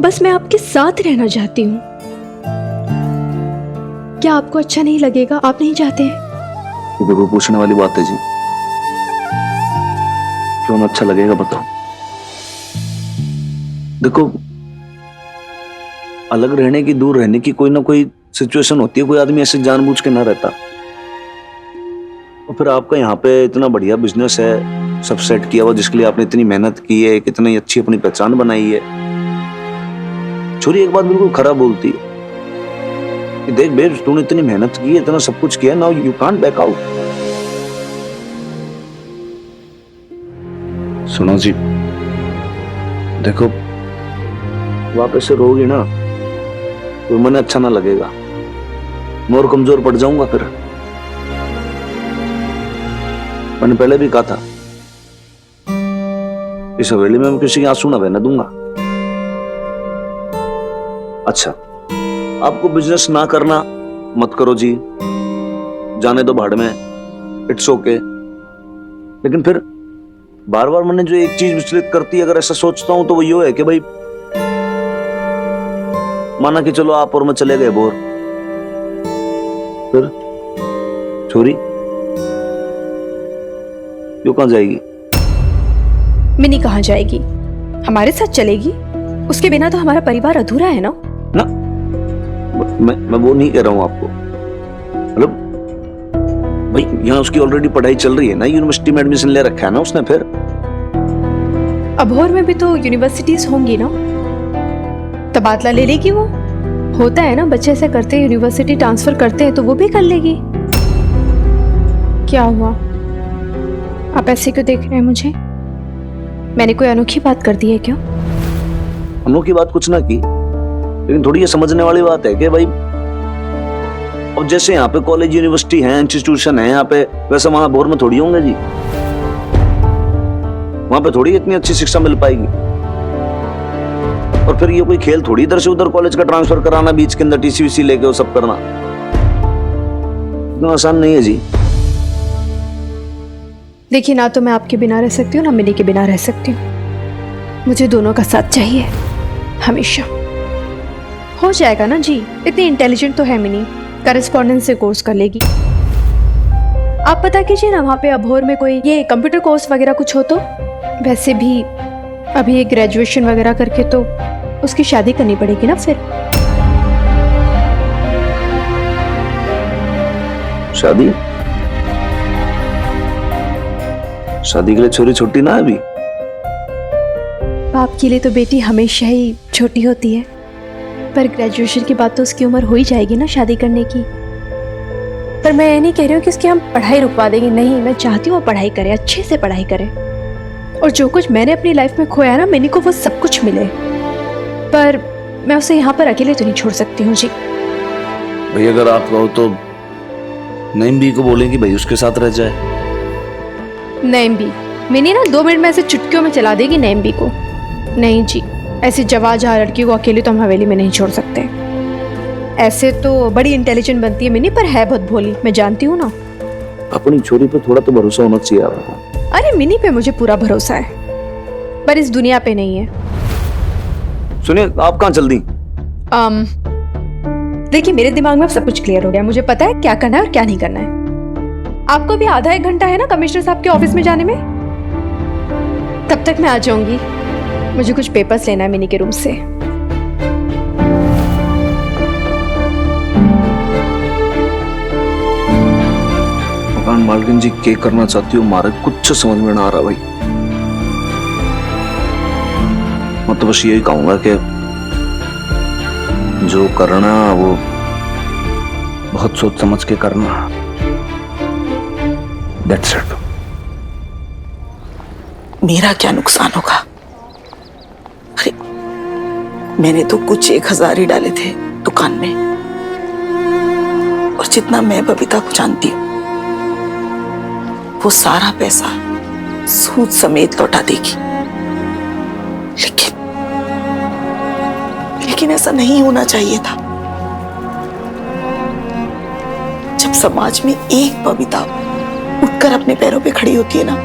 बस मैं आपके साथ रहना चाहती हूँ। क्या आपको अच्छा नहीं लगेगा? आप नहीं चाहते हैं? ये तो पूछने वाली बात है जी, क्यों ना अच्छा लगेगा बताओ। देखो, अलग रहने की, दूर रहने की कोई ना कोई सिचुएशन होती है, कोई आदमी ऐसे जानबूझ के ना रहता। और फिर आपका यहाँ पे इतना बढ़िया बिजनेस है, सब सेट किया हुआ, जिसके लिए आपने इतनी मेहनत की है, कितनी अच्छी अपनी पहचान बनाई है। छोरी एक बात बिल्कुल खराब बोलती है कि देख बेब, तूने इतनी मेहनत की है, इतना सब कुछ किया, now you can't back out. सुनो जी, देखो वापस से रोगी ना तो मन अच्छा ना लगेगा, मैं और कमजोर पड़ जाऊंगा। फिर मैंने पहले भी कहा था, इस हवेली में मैं किसी के आंसू ना बहने दूंगा। अच्छा, आपको बिजनेस ना करना मत करो जी, जाने दो भाड़ में, इट्स ओके। लेकिन फिर बार बार मैंने जो एक चीज विचलित करती है, अगर ऐसा सोचता हूं तो वो ये है कि भाई माना कि चलो आप और मैं चले गए बोर, फिर छोरी क्यों कहां जाएगी? मिनी कहाँ जाएगी? हमारे साथ चलेगी। उसके बिना तो हमारा परिवार अधूरा है ना। ना, मैं वो नहीं कह रहा हूं आपको, मतलब भाई यहाँ उसकी ऑलरेडी पढ़ाई चल रही है ना, यूनिवर्सिटी में एडमिशन ले रखा है ना उसने। फिर अभोर में भी तो यूनिवर्सिटीज होंगी ना, तबादला ले लेगी वो। होता है ना, बच्चे ऐसे करते हैं, यूनिवर्सिटी ट्रांसफर करते हैं, तो वो भी कर लेगी। क्या हुआ, आप ऐसे क्यों देख रहे हैं मुझे? मैंने कोई अनोखी बात कर दी है क्या? अनोखी बात कुछ ना की, लेकिन थोड़ी ये समझने वाली बात है कि भाई अब जैसे यहाँ पे कॉलेज यूनिवर्सिटी है, इंस्टीट्यूशन है यहाँ पे, वैसे वहां भोर में थोड़ी होंगे जी। वहां पे थोड़ी इतनी अच्छी शिक्षा मिल पाएगी। और फिर ये कोई खेल थोड़ी इधर से उधर कॉलेज का ट्रांसफर कराना, बीच के अंदर टीसी लेके वो सब करना इतना आसान नहीं है जी। देखिए, ना तो मैं आपके बिना रह सकती हूँ, ना मिनी के बिना रह सकती हूँ। मुझे दोनों का साथ चाहिए हमेशा। हो जाएगा ना जी, इतनी इंटेलिजेंट तो है मिनी, करेस्पॉन्डेंस से कोर्स कर लेगी। आप पता कीजिए ना वहाँ पे अभोर में कोई ये कंप्यूटर कोर्स वगैरह कुछ हो तो। वैसे भी अभी एक ग्रेजुएशन वगैरह करके तो उसकी शादी करनी पड़ेगी ना फिर। शादी? शादी के लिए छोरी छोटी ना अभी। बाप के लिए तो बेटी हमेशा ही छोटी होती है, पर ग्रेजुएशन के बाद तो उसकी उम्र हो ही जाएगी ना शादी करने की। पर मैं ये नहीं कह रही हूँ कि उसकी हम पढ़ाई रुकवा देंगे, नहीं, मैं चाहती हूँ वो पढ़ाई करे, अच्छे से पढ़ाई करे, और जो कुछ मैंने अपनी लाइफ में खोया ना, मिनी को वो सब कुछ मिले। पर मैं उसे यहाँ पर अकेले तो नहीं छोड़ सकती हूँ जी। भाई अगर आप कहो तो नईम भी को बोलेंगे भाई उसके साथ रह जाए। नईम भी? मिनी ना 2 मिनट में ऐसे चुटकियों में चला देगी नईम भी को। नहीं जी, ऐसी जवाजा लड़की को अकेले तो हम हवेली में नहीं छोड़ सकते। ऐसे तो बड़ी इंटेलिजेंट बनती है मिनी, पर है बहुत भोली, मैं जानती हूँ ना। अपनी छोरी पे थोड़ा तो भरोसा होना चाहिए आपको। अरे मिनी पे मुझे पूरा भरोसा है, पर इस दुनिया पे नहीं है। सुनिए, आप कहाँ चल दी? देखिए, मेरे दिमाग में अब सब कुछ क्लियर हो गया, मुझे पता है क्या करना है और क्या नहीं करना है। आपको भी आधा 1 घंटा है ना कमिश्नर साहब के ऑफिस में जाने में, तब तक मैं आ जाऊंगी। मुझे कुछ पेपर्स लेना है मिनी के रूम से। मकान मालकिन जी क्या करना चाहती हो, मारे कुछ समझ में ना आ रहा भाई। मैं तो बस यही कहूंगा कि जो करना वो बहुत सोच समझ के करना। That's it. मेरा क्या नुकसान होगा? अरे मैंने तो कुछ 1000 ही डाले थे दुकान में, और जितना मैं बबीता को जानती हूँ वो सारा पैसा सूद समेत लौटा देगी। लेकिन ऐसा नहीं होना चाहिए था। जब समाज में एक बबीता उठकर अपने पैरों पे खड़ी होती है ना,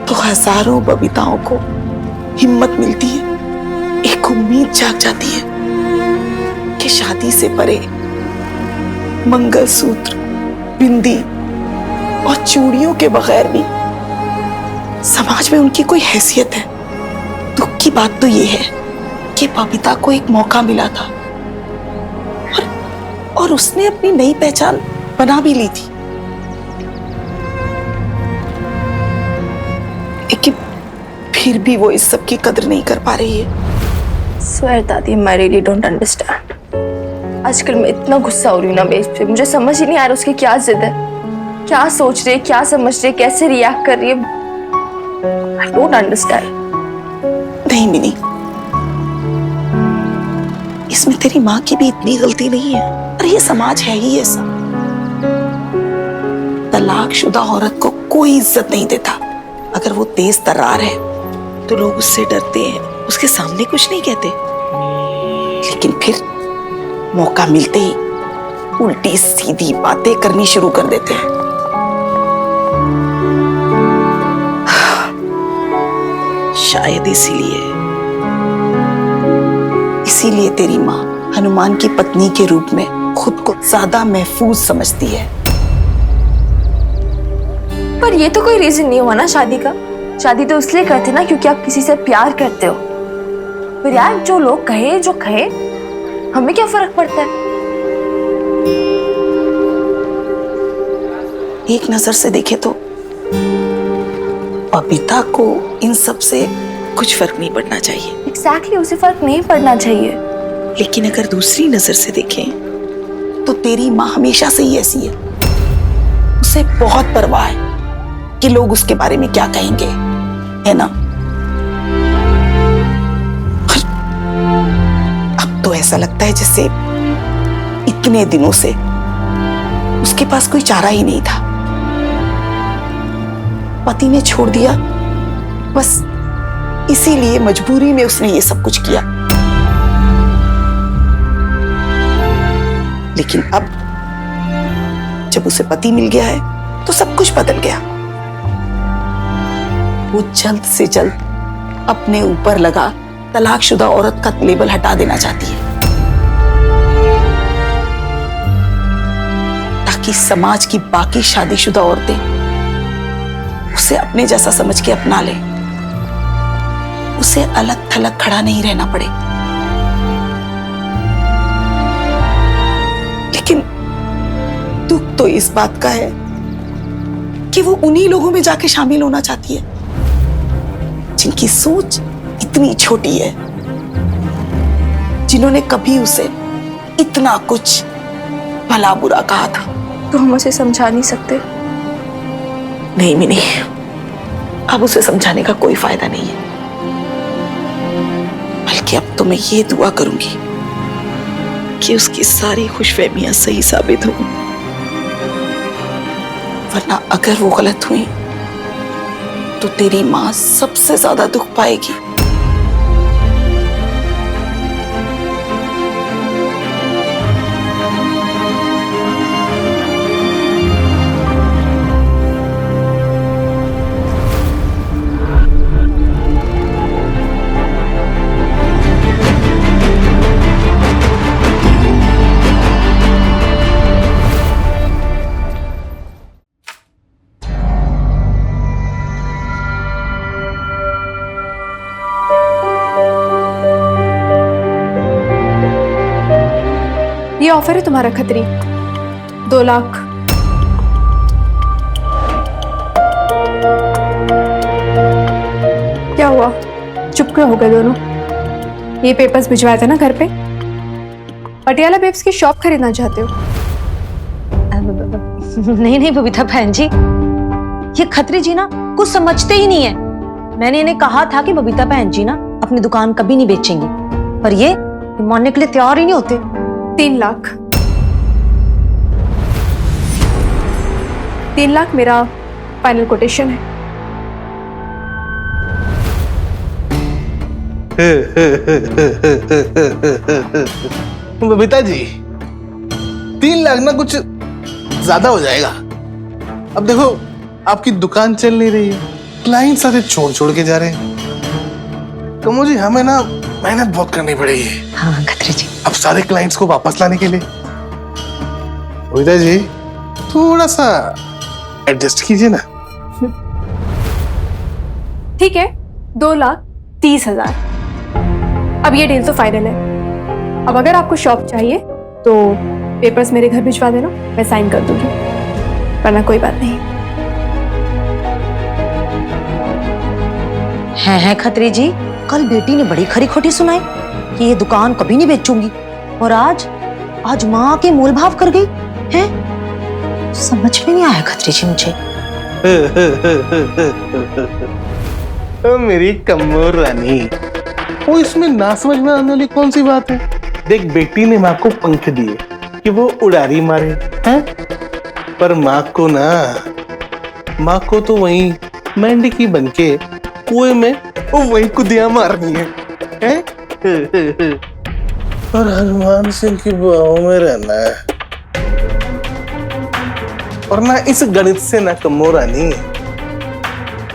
तो हजारों बबीताओं को हिम्मत मिलती है उम्मीद जाग जाती है कि शादी से परे मंगलसूत्र, बिंदी और चूड़ियों के बगैर भी समाज में उनकी कोई हैसियत है। दुख की बात तो ये है कि बबीता को एक मौका मिला था और उसने अपनी नई पहचान बना भी ली थी, लेकिन फिर भी वो इस सब की कदर नहीं कर पा रही है। स्वेर दादी, मैं रियली डोंट अंडरस्टैंड। आजकल मैं इतना गुस्सा हो रही हूँ ना बेस पे, मुझे समझ ही नहीं आ रहा उसकी क्या जिद है, क्या सोच रही है, क्या समझ रही है, कैसे रिएक्ट कर रही है। I don't understand. नहीं मिनी, इसमें तेरी माँ की भी इतनी गलती नहीं है। अरे ये समाज है ही ऐसा, तलाकशुदा औरत को कोई इज्जत नहीं देता। अगर वो तेज तर्रार है तो लोग उससे डरते हैं, उसके सामने कुछ नहीं कहते, लेकिन फिर मौका मिलते ही उल्टी सीधी बातें करनी शुरू कर देते हैं। शायद इसीलिए तेरी माँ हनुमान की पत्नी के रूप में खुद को ज्यादा महफूज समझती है। पर ये तो कोई रीजन नहीं हुआ ना शादी का। शादी तो इसलिए करते ना क्योंकि आप किसी से प्यार करते हो। फिर यार जो लोग कहे जो कहे, हमें क्या फर्क पड़ता है। एक नजर से देखे तो बबीता को इन सब से कुछ फर्क नहीं पड़ना चाहिए। एग्जैक्टली, उसे फर्क नहीं पड़ना चाहिए। लेकिन अगर दूसरी नजर से देखें तो तेरी माँ हमेशा से ही ऐसी है। उसे बहुत परवाह है कि लोग उसके बारे में क्या कहेंगे, है ना। अब तो ऐसा लगता है जैसे इतने दिनों से उसके पास कोई चारा ही नहीं था। पति ने छोड़ दिया, बस इसीलिए मजबूरी में उसने ये सब कुछ किया। लेकिन अब जब उसे पति मिल गया है तो सब कुछ बदल गया। वो जल्द से जल्द अपने ऊपर लगा तलाकशुदा औरत का लेबल हटा देना चाहती है, ताकि समाज की बाकी शादीशुदा औरतें उसे अपने जैसा समझ के अपना ले, उसे अलग थलग खड़ा नहीं रहना पड़े। लेकिन दुख तो इस बात का है कि वो उन्हीं लोगों में जाके शामिल होना चाहती है जिनकी सोच इतनी छोटी है, जिन्होंने कभी उसे इतना कुछ भला बुरा कहा था। तो हम उसे समझा नहीं सकते। नहीं मिनी, अब उसे समझाने का कोई फायदा नहीं है। बल्कि अब तो मैं ये दुआ करूंगी कि उसकी सारी खुशफहमियां सही साबित हों, वरना अगर वो गलत हुई तो तेरी माँ सबसे ज्यादा दुख पाएगी। ये ऑफर है तुम्हारा खतरी, 2 लाख। क्या हुआ, चुप क्यों हो गए दोनों? ये पेपर्स भिजवाए थे ना घर पे? पटियाला बेब्स की शॉप खरीदना चाहते हो? नहीं नहीं बबीता बहन जी, ये खत्री जी ना कुछ समझते ही नहीं है। मैंने इन्हें कहा था कि बबीता बहन जी ना अपनी दुकान कभी नहीं बेचेंगी, पर ये मानने के लिए तैयार ही नहीं होते। 3 लाख। 3 लाख मेरा फाइनल कोटेशन है। बबीता जी, 3 लाख ना कुछ ज्यादा हो जाएगा। अब देखो आपकी दुकान चल नहीं रही है, क्लाइंट सारे छोड़ छोड़ के जा रहे हैं। कमो जी हमें ना मेहनत बहुत करनी पड़ेगी हाँ खत्री जी। अब सारे क्लाइंट्स को वापस लाने के लिए। रोहिता जी थोड़ा सा एडजस्ट कीजिए ना। ठीक है, 2,30,000। अब ये डील तो फाइनल है। अब अगर आपको शॉप चाहिए तो पेपर्स मेरे घर भिजवा देना, मैं साइन कर दूंगी, वरना कोई बात नहीं। है खत्री जी, कल बेटी ने बड़ी खरी खोटी सुनाई कि ये दुकान कभी नहीं बेचूंगी, और आज माँ के मोल भाव कर गई है। समझ में नहीं आया खत्री जी मुझे। ओ मेरी कमो रानी, वो इसमें ना समझ में आने वाली कौन सी बात है। देख बेटी ने माँ को पंख दिए कि वो उड़ारी मारे हैं, पर माँ को तो वही मेंढकी बनके कुएं में वो वही कुदिया मारनी है, हैं? और हनुमान सिंह की बाहों में रहना है, और ना इस गणित से ना कमो रानी।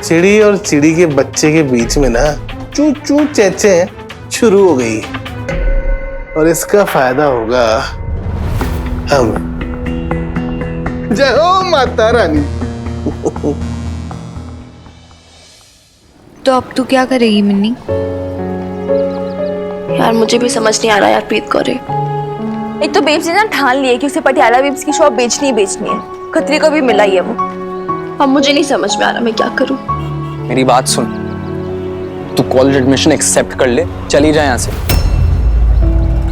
चिड़ी और चिड़ी के बच्चे के बीच में ना चू चू चेचे शुरू हो गई, और इसका फायदा होगा हम। जय हो माता रानी। तो अब तू क्या करेगी मिन्नी? यार मुझे भी समझ नहीं आ रहा यार प्रीत कौर। एक तो बेब्स ने ना ठान लिया कि उसे पटियाला बेब्स की शॉप बेचनी ही बेचनी है। खत्री को भी मिला ही है वो। अब मुझे नहीं समझ में आ रहा मैं क्या करूं। मेरी बात सुन, तू कॉलेज एडमिशन एक्सेप्ट कर ले, चली जाए यहाँ से।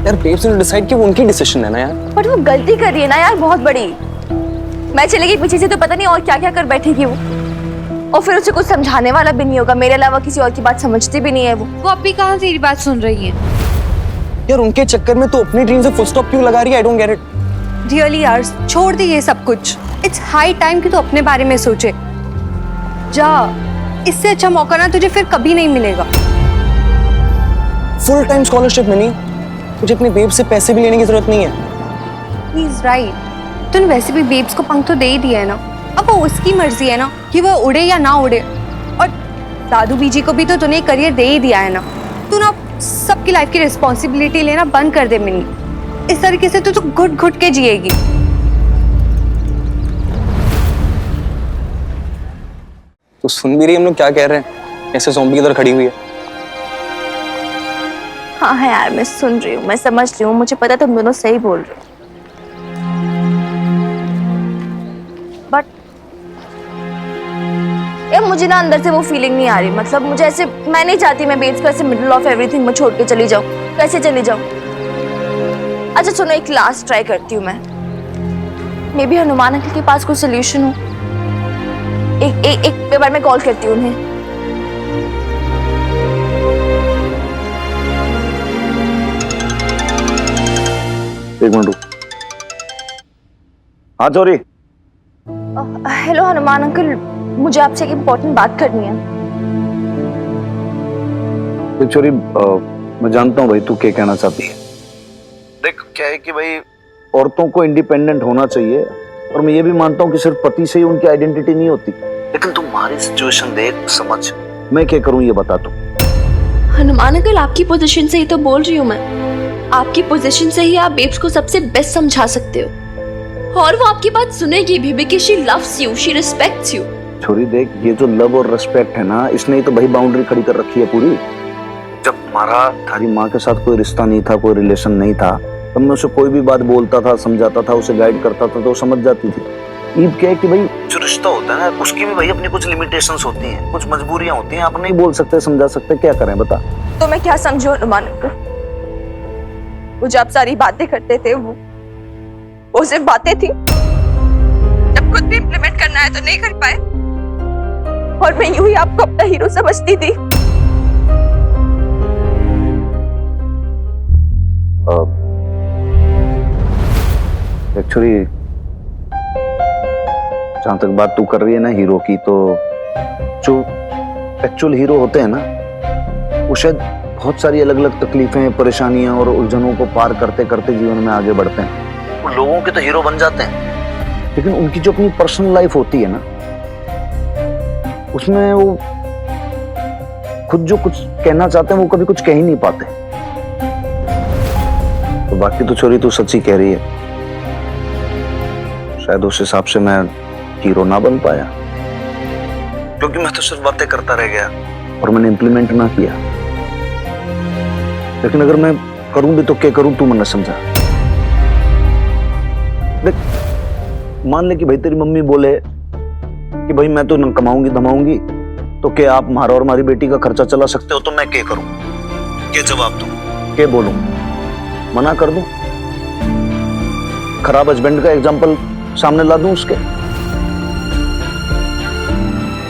यार बेब्स ने डिसाइड किया, वो उनकी डिसीजन है ना यार। पर वो गलती कर रही है ना यार बहुत बड़ी। मैं चलेगी पीछे से तो पता नहीं और क्या क्या कर बैठेगी वो, और फिर उसे कुछ समझाने वाला भी नहीं होगा। मेरे अलावा किसी और की बात समझती भी नहीं है वो अभी कहाँ तेरी बात सुन रही है। यार उनके चक्कर में तो अपनी ड्रीम से फुल स्टॉप क्यों लगा रही है? I don't get it. Really यार छोड़ दे ये सब कुछ। इट्स हाई टाइम कि तू अपने बारे में सोचे। जा, इससे अच्छा मौका ना तुझे फिर कभी नहीं मिलेगा। फुल टाइम स्कॉलरशिप में नहीं, तुझे अपने बेब से पैसे भी लेने की जरूरत नहीं है। He is right. तूने वैसे भी बेब्स को पंख तो दे ही दिया है ना, अब वो उसकी मर्जी है ना कि वो उड़े या ना उड़े। और दादू बीजी को भी तो तूने करियर दे ही दिया है ना। तू ना सबकी लाइफ की रिस्पॉन्सिबिलिटी लेना बंद कर दे मिनी। इस तरीके से तू घुट घुट के जिएगी। तो सुन भी रही हम लोग क्या कह रहे हैं? ऐसे ज़ॉम्बी की तरह खड़ी हुई है। हाँ है यार, मैं सुन रही हूँ, मैं समझ रही हूँ, मुझे पता तुम दोनों सही बोल रहे हो। बट यार मुझे ना अंदर से वो फीलिंग नहीं आ रही। मतलब मुझे ऐसे, मैं नहीं चाहती मैं बेब्स को ऐसे मिडिल ऑफ एवरीथिंग में छोड़ के चली जाऊँ। कैसे चली जाऊँ? अच्छा सुनो, एक लास्ट ट्राई करती हूँ मैं। मे बी हनुमान अंकल के पास कोई सोल्यूशन हो। एक बार मैं कॉल करती हूँ उन्हें। एक मिनट। हाँ चोरी। हेलो हनुमान अंकल, मुझे आपसे एक इम्पोर्टेंट बात करनी है। देख चोरी, मैं जानता हूँ भाई तू क्या कहना चाहती है। देख क्या है कि भाई औरतों को इंडिपेंडेंट होना चाहिए, और मैं ये भी मानता हूँ कि सिर्फ पति से ही उनकी आइडेंटिटी नहीं होती। लेकिन तुम्हारी सिचुएशन देख, समझ, मैं क्या करूँ ये बता तू। हनुमान अंकल आपकी पोजीशन से ही तो बोल रही हूँ मैं। आपकी पोजीशन से ही आप बेब्स को सबसे बेस्ट समझा सकते हो, और वो आपकी बात सुनेगी भी because she loves you, she respects you. छोरी देख, ये जो लव और रिस्पेक्ट है ना, इसने ही तो भाई बाउंड्री खड़ी कर रखी है पूरी। जब तुम्हारा थारी माँ के साथ कोई रिश्ता नहीं था, कोई रिलेशन नहीं था, तब मैं उसे कोई भी बात बोलता था, समझाता था, उसे गाइड करता था तो वो समझ जाती थी। ईद क्या है कि भाई जो रिश्ता होता है ना, उसकी भी भाई अपनी कुछ लिमिटेशंस होती हैं, कुछ मजबूरियां होती हैं। आप नहीं बोल सकते, समझा सकते, क्या करें बता। तो मैं क्या समझूं हनुमान अंकल? वो जो आप सारी बातें करते थे वो सिर्फ बातें थी। जब खुद भी इम्प्लीमेंट करना है तो नहीं कर पाए, और मैं यूं ही आपको अपना हीरो समझती थी। एक्चुअली जहां तक बात तू कर रही है ना हीरो की, तो जो एक्चुअल हीरो होते हैं ना, वो शायद बहुत सारी अलग अलग तकलीफें, परेशानियां और उलझनों को पार करते करते जीवन में आगे बढ़ते हैं। वो लोगों के तो हीरो बन जाते हैं, लेकिन उनकी जो अपनी पर्सनल लाइफ होती है ना, उसमें वो खुद जो कुछ कहना चाहते हैं वो कभी कुछ कह ही नहीं पाते। तो बाकी तो छोरी तू सच्ची कह रही है, शायद उस हिसाब से मैं हीरो ना बन पाया, क्योंकि मैं तो सिर्फ बातें करता रह गया और मैंने इंप्लीमेंट ना किया। लेकिन अगर मैं करूं भी तो क्या करूं, तू मन समझा। देख, मान ले कि भाई तेरी मम्मी बोले कि भाई मैं तो न कमाऊंगी धमाऊंगी, तो क्या आप हमारा और हमारी बेटी का खर्चा चला सकते हो, तो मैं क्या करूं, क्या जवाब दूं, क्या बोलूं, मना कर दूं, खराब हस्बैंड का एग्जाम्पल सामने ला दूं उसके,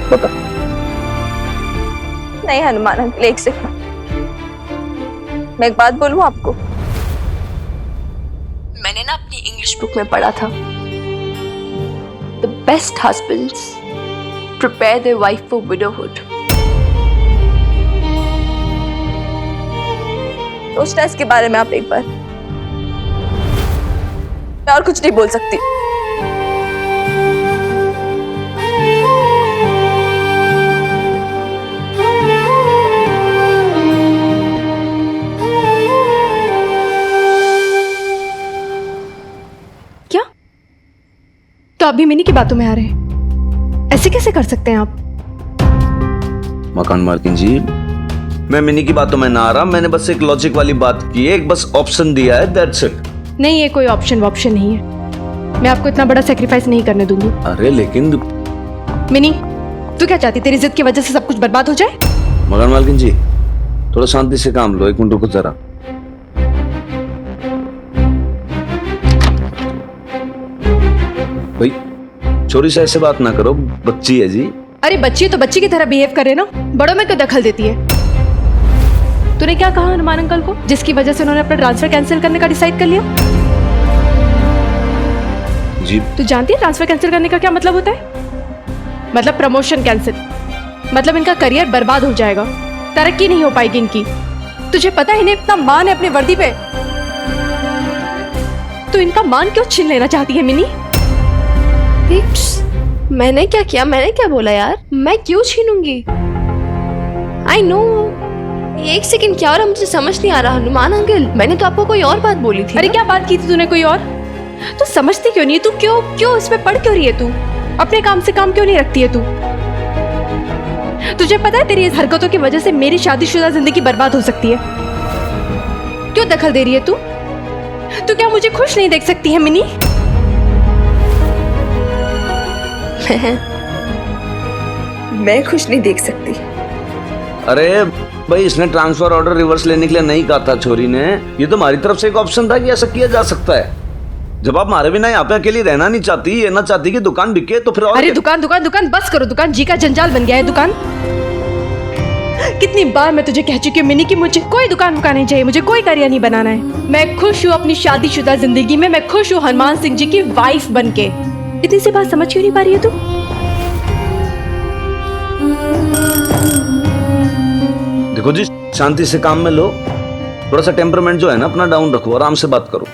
बता। नहीं हनुमान अंकल, एक सेकंड, मैं एक बात बोलूं आपको। मैंने ना अपनी इंग्लिश बुक में पढ़ा था, the best husbands prepare their wife for widowhood. सोचना इसके बारे में आप एक बार। मैं और कुछ नहीं बोल सकती। क्या? तो आप भी मिनी की बातों में आ रहे हैं? ऐसे कैसे कर सकते हैं आप? मकान मालकिन जी, मैं मिनी की बातों में ना आ रहा, मैंने बस एक लॉजिक वाली बात की है, एक बस ऑप्शन दिया है, दैट्स इट। नहीं, ये कोई ऑप्शन नहीं है। मैं आपको इतना बड़ा सेक्रीफाइस नहीं करने दूंगी। अरे लेकिन मिनी, तू क्या चाहती? तेरी जिद की वजह से सब कुछ बर्बाद हो जाए? मकान मालकिन जी, थोड़ा शांति से काम लो, एक मिनट रुको जरा। भाई छोरी से ऐसे बात ना करो, बच्ची है जी। अरे बच्ची है तो बच्ची की तरह बिहेव करे ना, बड़ों में क्यों दखल देती है? तूने क्या कहा हनुमान अंकल को, जिसकी वजह से उन्होंने अपना ट्रांसफर कैंसिल करने का डिसाइड कर लिया? जी तू जानती है ट्रांसफर कैंसिल करने का क्या मतलब होता है? मतलब प्रमोशन कैंसिल, मतलब इनका करियर बर्बाद हो जाएगा, तरक्की नहीं हो पाएगी इनकी। तुझे पता है इन्हें इतना मान है अपनी वर्दी पे, तो इनका मान क्यों छीन लेना चाहती है मिनी? मैंने क्या किया, मैंने क्या बोला यार? मैं क्यों छीनूंगी? I know. एक सेकंड, क्या हो रहा मुझे समझ नहीं आ रहा। हनुमान अंकल, मैंने तो आपको कोई और बात बोली थी। अरे क्या बात की थी तूने कोई और? तू समझती क्यों नहीं? तू क्यों इसमें पड़ क्यों रही है? तू अपने काम से काम क्यों नहीं रखती है? तू तुझे पता है तेरी इस हरकतों की वजह से मेरी शादीशुदा जिंदगी बर्बाद हो सकती है। क्यों दखल दे रही है तू? तू क्या मुझे खुश नहीं देख सकती है मिनी? मैं खुश नहीं देख सकती। अरे भाई, इसने ट्रांसफर ऑर्डर रिवर्स लेने के लिए नहीं कहा था छोरी ने, ये तो हमारी तरफ से एक ऑप्शन था कि ऐसा किया जा सकता है। जब आप हमारे बिना यहाँ पे अकेली रहना नहीं चाहती, ये ना चाहती कि दुकान बिके, तो फिर और अरे दुकान दुकान दुकान बस करो। दुकान जी का जंजाल बन गया है दुकान। कितनी बार मैं तुझे कह चुकी हूँ मिनी कि मुझे कोई दुकान नहीं चाहिए, मुझे कोई करियर नहीं बनाना है। मैं खुश हूँ अपनी शादीशुदा जिंदगी में, मैं खुश हूँ हनुमान सिंह जी की वाइफ बनके। इतनी सी बात समझ क्यों नहीं पा रही है तू? देखो जी, शांति से काम में लो, थोड़ा सा टेम्परामेंट जो है ना अपना डाउन रखो, आराम से बात करो।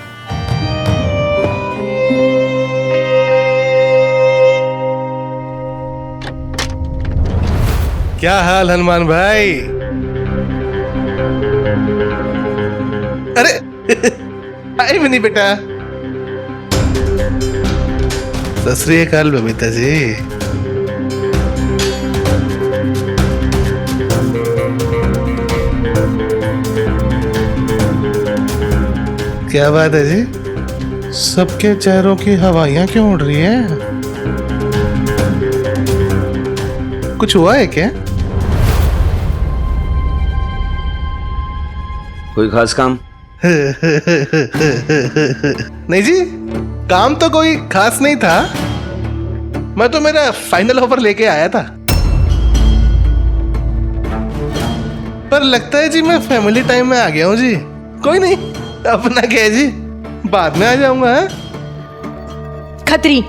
क्या हाल हनुमान भाई? अरे आए भी नहीं बेटा। सत श्री अकाल बबीता जी। क्या बात है जी? सबके चेहरों की हवाइयां क्यों उड़ रही है? कुछ हुआ है क्या? कोई खास काम? नहीं जी, काम तो कोई खास नहीं था। मैं तो मेरा फाइनल ऑफर लेके आया था, पर लगता है जी मैं फैमिली टाइम में आ गया हूँ जी। कोई नहीं, अपना क्या है जी, बाद में आ जाऊंगा। है? खत्री,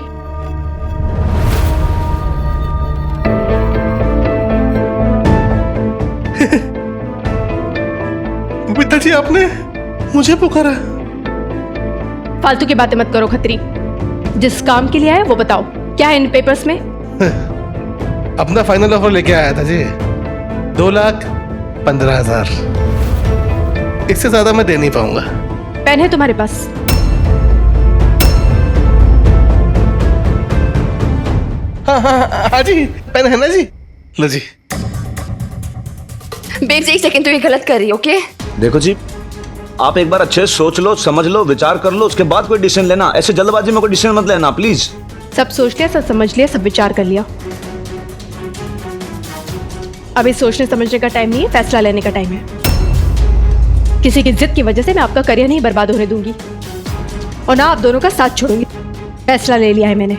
बबीता जी आपने मुझे पुकारा? फालतू की बातें मत करो खत्री। जिस काम के लिए आया वो बताओ, क्या है इन पेपर्स में? अपना फाइनल ऑफर लेके आया था जी। 2 लाख 15,000। इससे ज्यादा मैं दे नहीं पाऊंगा। पेन है तुम्हारे पास? हाँ जी, पेन है ना जी। लो जी। बेब्स एक सेकंड, तो ये गलत कर रही है, ओके? देखो जी, आप एक बार अच्छे से सोच लो, समझ लो, विचार कर लो, उसके बाद कोई डिसीजन लेना। ऐसे जल्दबाजी में कोई डिसीजन मत लेना प्लीज। सब सोच लिया, सब समझ लिया, सब विचार कर लिया। अभी सोचने समझने का टाइम नहीं है, फैसला लेने का टाइम है। किसी की जिद की वजह से मैं आपका करियर नहीं बर्बाद होने दूंगी और ना आप दोनों का साथ छोड़ूंगी। फैसला ले लिया है मैंने।